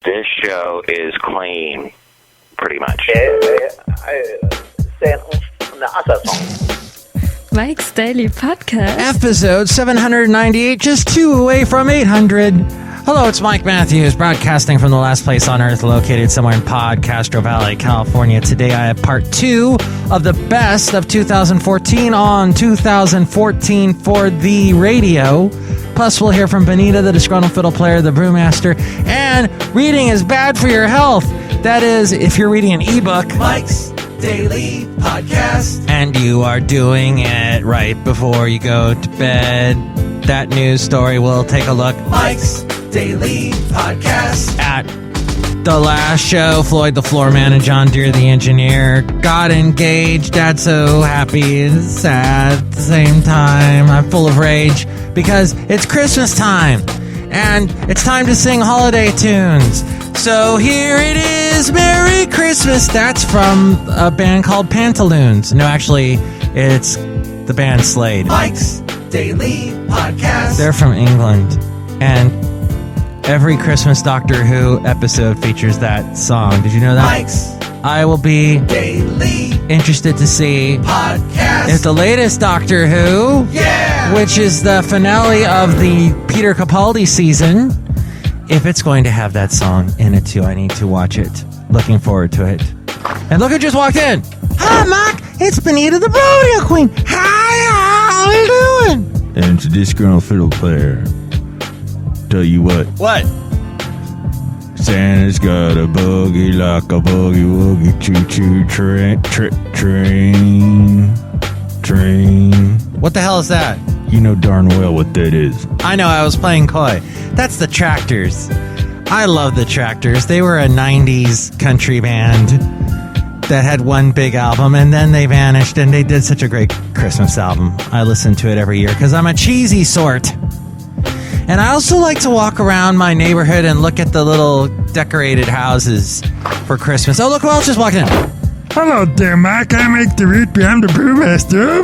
This show is clean, pretty much. Mike's Daily Podcast. Episode 798, just 2 away from 800. Hello, it's Mike Matthews, broadcasting from the last place on earth, located somewhere in Podcastro Valley, California. Today I have part 2 of the best of 2014 on 2014 for the radio. Plus, we'll hear from Benita, the Disgruntled Fiddle Player, the Brewmaster, and reading is bad for your health. That is, if you're reading an ebook. Mike's Daily Podcast. And you are doing it right before you go to bed. That news story, we'll take a look. Mike's Daily Podcast. At the last show, Floyd the floor man and John Deere the engineer got engaged. Dad's so happy and sad at the same time. I'm full of rage because it's Christmas time and it's time to sing holiday tunes. So here it is, Merry Christmas. That's from a band called Pantaloons. No, actually, it's the band Slade. Mike's Daily Podcast. They're from England, and every Christmas Doctor Who episode features that song. Did you know that? Mike's I will be daily interested to see podcast if the latest Doctor Who, which is the finale of the Peter Capaldi season, if it's going to have that song in it too. I need to watch it. Looking forward to it. And look who just walked in. Hi, Mike. It's Benita the Rodeo Queen. Hi, how you doing? And it's a disgruntled fiddle player. Tell you what. What? Santa's got a buggy like a buggy wuggy choo-choo train. What the hell is that? You know darn well what that is. I know, I was playing coy. That's the Tractors. I love the Tractors. They were a 90s country band that had one big album, and then they vanished, and they did such a great Christmas album. I listen to it every year because I'm a cheesy sort. And I also like to walk around my neighborhood and look at the little decorated houses for Christmas. Oh, look who else just walked in. Hello there, Mike. I make the root beer. I'm the brewmaster. Oh,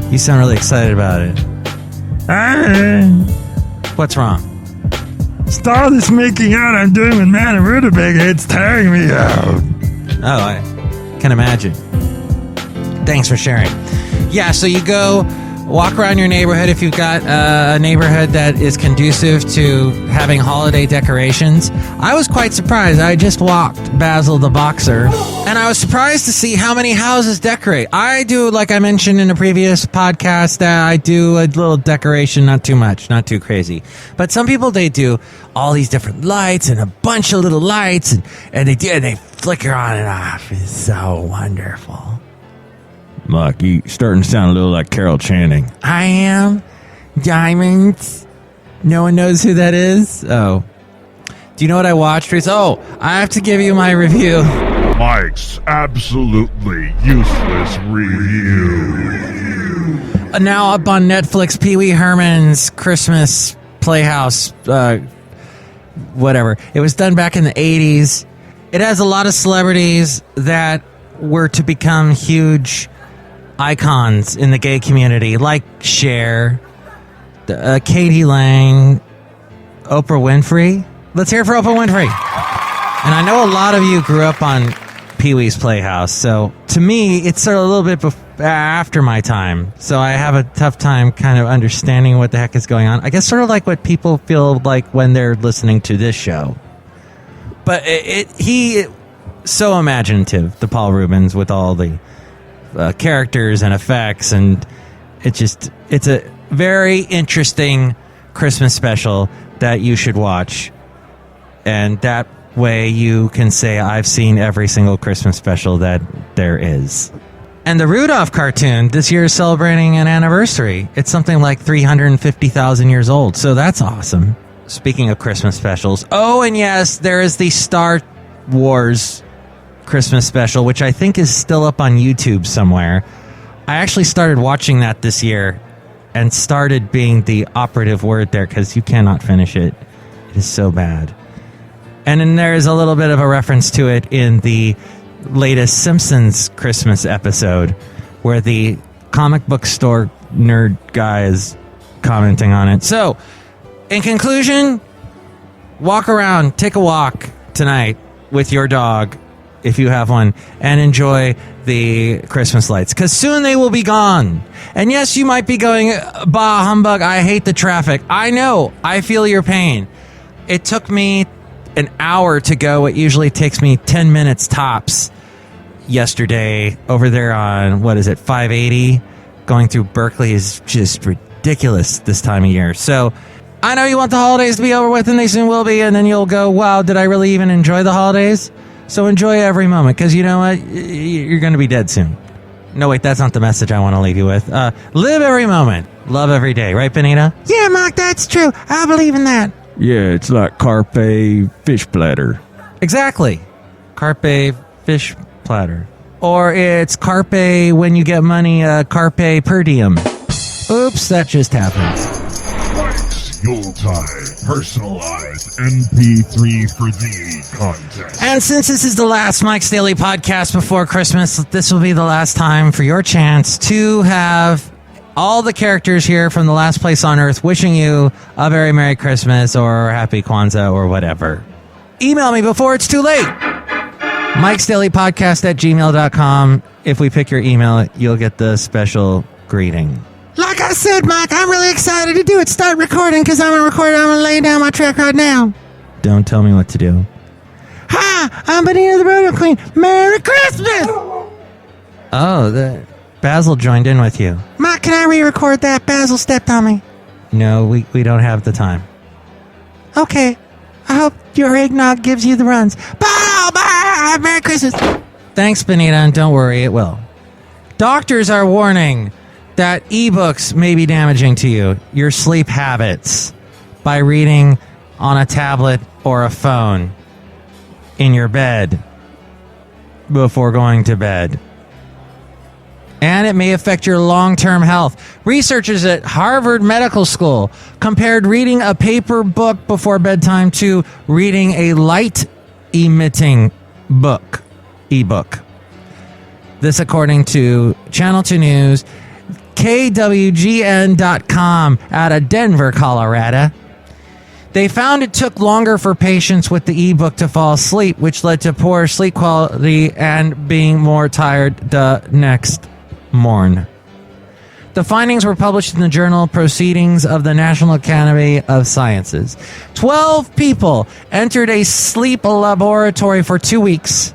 boy. You sound really excited about it. What's wrong? All this making out I'm doing with Madame Rootabega, it's tiring me out. Oh, I can imagine. Thanks for sharing. Yeah, so you go walk around your neighborhood if you've got a neighborhood that is conducive to having holiday decorations. I was quite surprised. I just walked Basil the Boxer, and I was surprised to see how many houses decorate. I do, like I mentioned in a previous podcast, I do a little decoration, not too much, not too crazy. But some people, they do all these different lights and a bunch of little lights, and they flicker on and off. It's so wonderful. Mike, you starting to sound a little like Carol Channing. I am. Diamonds. No one knows who that is? Oh. Do you know what I watched? Oh, I have to give you my review. Mike's absolutely useless review. Now up on Netflix, Pee Wee Herman's Christmas Playhouse, whatever. It was done back in the 80s. It has a lot of celebrities that were to become huge icons in the gay community, like Cher, Katie Lang, Oprah Winfrey. Let's hear it for Oprah Winfrey. And I know a lot of you grew up on Pee-wee's Playhouse, so to me, it's sort of a little bit after my time. So I have a tough time kind of understanding what the heck is going on. I guess sort of like what people feel like when they're listening to this show. But he so imaginative, the Paul Rubens, with all the characters and effects, and it's a very interesting Christmas special that you should watch, and that way you can say I've seen every single Christmas special that there is. And the Rudolph cartoon this year is celebrating an anniversary. It's something like 350,000 years old, so that's awesome. Speaking of Christmas specials, oh, and yes, there is the Star Wars Christmas special, which I think is still up on YouTube somewhere. I actually started watching that this year, and started being the operative word there, because you cannot finish it. It is so bad. And then there is a little bit of a reference to it in the latest Simpsons Christmas episode, where the comic book store nerd guy is commenting on it. So, in conclusion, walk around, take a walk tonight with your dog, if you have one, and enjoy the Christmas lights, because soon they will be gone. And yes, you might be going, bah, humbug, I hate the traffic. I know, I feel your pain. It took me an hour to go. It usually takes me 10 minutes tops yesterday over there on, 580? Going through Berkeley is just ridiculous this time of year. So I know you want the holidays to be over with, and they soon will be, and then you'll go, wow, did I really even enjoy the holidays? So enjoy every moment, because you know what? You're going to be dead soon. No, wait, that's not the message I want to leave you with. Live every moment. Love every day. Right, Benita? Yeah, Mark, that's true. I believe in that. Yeah, it's like carpe fish platter. Exactly. Carpe fish platter. Or it's carpe when you get money, carpe per diem. Oops, that just happened. Yuletide personalized MP3 for thee contest. And since this is the last Mike's Daily Podcast before Christmas, this will be the last time for your chance to have all the characters here from the last place on Earth wishing you a very Merry Christmas or Happy Kwanzaa or whatever. Email me before it's too late. MIKEs-DAILY-PODCAST-798-Pop. If we pick your email, you'll get the special greeting. Like I said, Mike, I'm really excited to do it. Start recording, because I'm going to record it. I'm going to lay down my track right now. Don't tell me what to do. Hi, I'm Benita the Rodeo Queen. Merry Christmas! Oh, Basil joined in with you. Mike, can I re-record that? Basil stepped on me. No, we don't have the time. Okay. I hope your eggnog gives you the runs. Bye! Bye! Merry Christmas! Thanks, Benita, and don't worry, it will. Doctors are warning that ebooks may be damaging to you, your sleep habits, by reading on a tablet or a phone in your bed before going to bed. And it may affect your long-term health. Researchers at Harvard Medical School compared reading a paper book before bedtime to reading a light-emitting ebook. This according to Channel 2 News, KWGN.com out of Denver, Colorado. They found it took longer for patients with the ebook to fall asleep, which led to poor sleep quality and being more tired the next morn. The findings were published in the journal Proceedings of the National Academy of Sciences. 12 people entered a sleep laboratory for 2 weeks.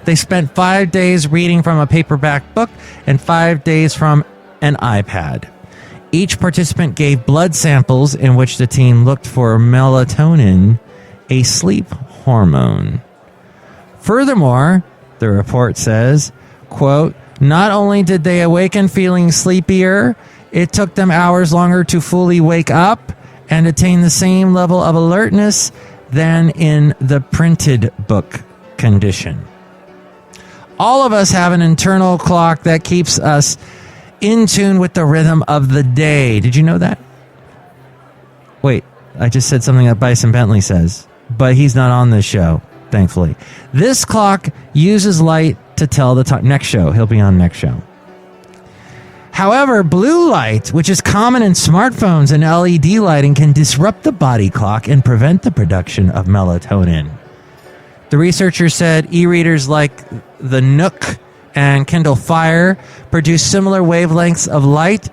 They spent 5 days reading from a paperback book and 5 days from an iPad. Each participant gave blood samples in which the team looked for melatonin, a sleep hormone. Furthermore, the report says, quote, not only did they awaken feeling sleepier, it took them hours longer to fully wake up and attain the same level of alertness than in the printed book condition. All of us have an internal clock that keeps us in tune with the rhythm of the day. Did you know that? Wait, I just said something that Bison Bentley says, but he's not on this show, thankfully. This clock uses light to tell the time. Next show. He'll be on next show. However, blue light, which is common in smartphones and LED lighting, can disrupt the body clock and prevent the production of melatonin. The researchers said e-readers like the Nook and Kindle Fire produce similar wavelengths of light.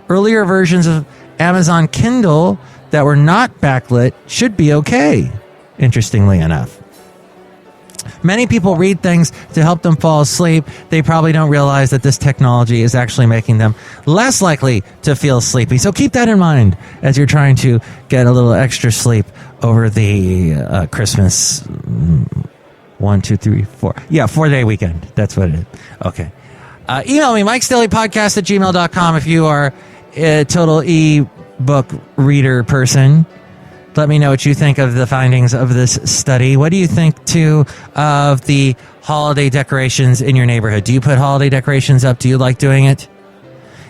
Earlier versions of Amazon Kindle that were not backlit should be okay, interestingly enough. Many people read things to help them fall asleep. They probably don't realize that this technology is actually making them less likely to feel sleepy. So keep that in mind as you're trying to get a little extra sleep over the Christmas 1, 2, 3, 4. Yeah, 4-day weekend. That's what it is. Okay. Email me, MIKEs-DAILY-PODCAST-798-Pop if you are a total e-book reader person. Let me know what you think of the findings of this study. What do you think, too, of the holiday decorations in your neighborhood? Do you put holiday decorations up? Do you like doing it?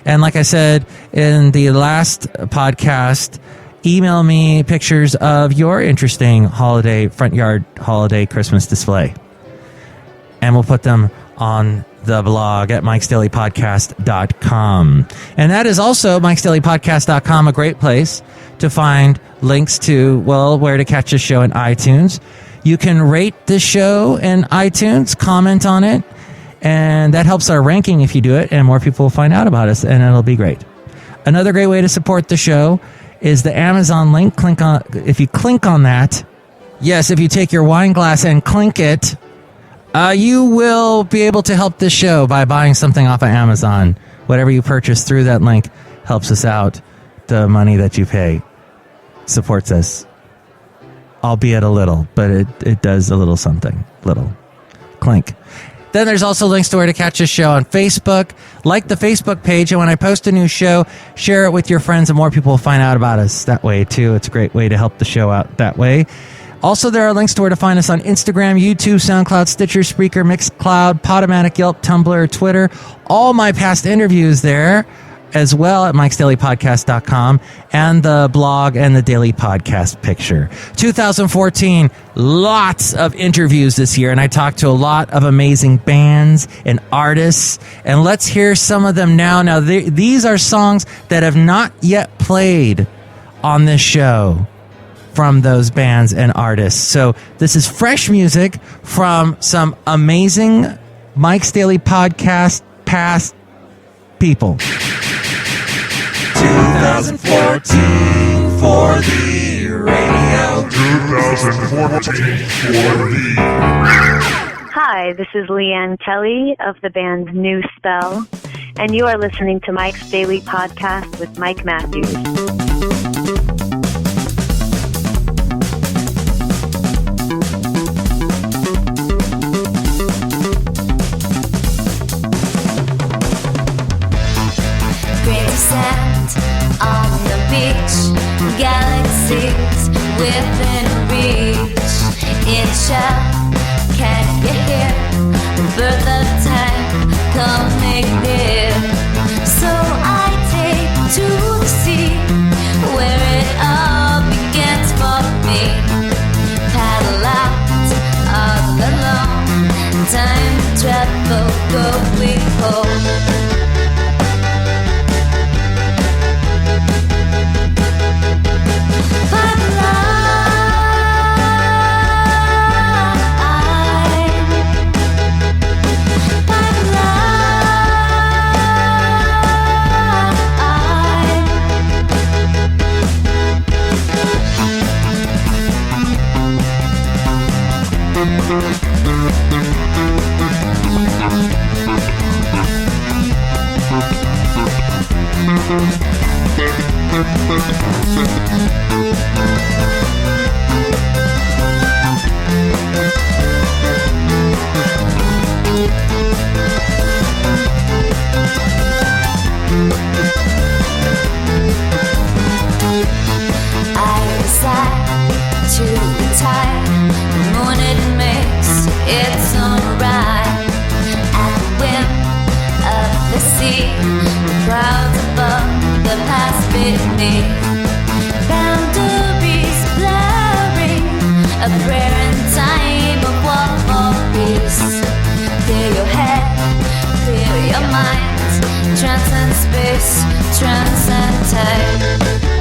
And like I said in the last podcast, email me pictures of your interesting holiday, front yard holiday Christmas display. And we'll put them on the blog at MIKEs-DAILY-PODCAST.com. And that is also MIKEs-DAILY-PODCAST.com, a great place to find links to, well, where to catch the show in iTunes. You can rate the show in iTunes, comment on it, and that helps our ranking if you do it, and more people will find out about us, and it'll be great. Another great way to support the show is the Amazon link. If you click on that, yes, if you take your wine glass and clink it, you will be able to help this show by buying something off of Amazon. Whatever you purchase through that link helps us out. The money that you pay supports us, albeit a little, but it does a little something. Little. Clink. Then there's also links to where to catch this show on Facebook. Like the Facebook page, and when I post a new show, share it with your friends, and more people will find out about us that way, too. It's a great way to help the show out that way. Also, there are links to where to find us on Instagram, YouTube, SoundCloud, Stitcher, Spreaker, Mixcloud, Podomatic, Yelp, Tumblr, Twitter. All my past interviews there as well at MIKEs-DAILY-PODCAST.com, and the blog and the daily podcast picture. 2014, lots of interviews this year, and I talked to a lot of amazing bands and artists, and let's hear some of them now. Now, these are songs that have not yet played on this show from those bands and artists. So this is fresh music from some amazing Mike's Daily Podcast past people. 2014 for the radio. 2014 for the... Hi, this is Leanne Kelly of the band New Spell, and you are listening to Mike's Daily Podcast with Mike Matthews. On the beach, galaxies within reach. In shell, can you hear the birth of time coming near? So I take to the sea, where it all begins for me. Paddle out all alone, time travel going home. Transcend space, transcend time.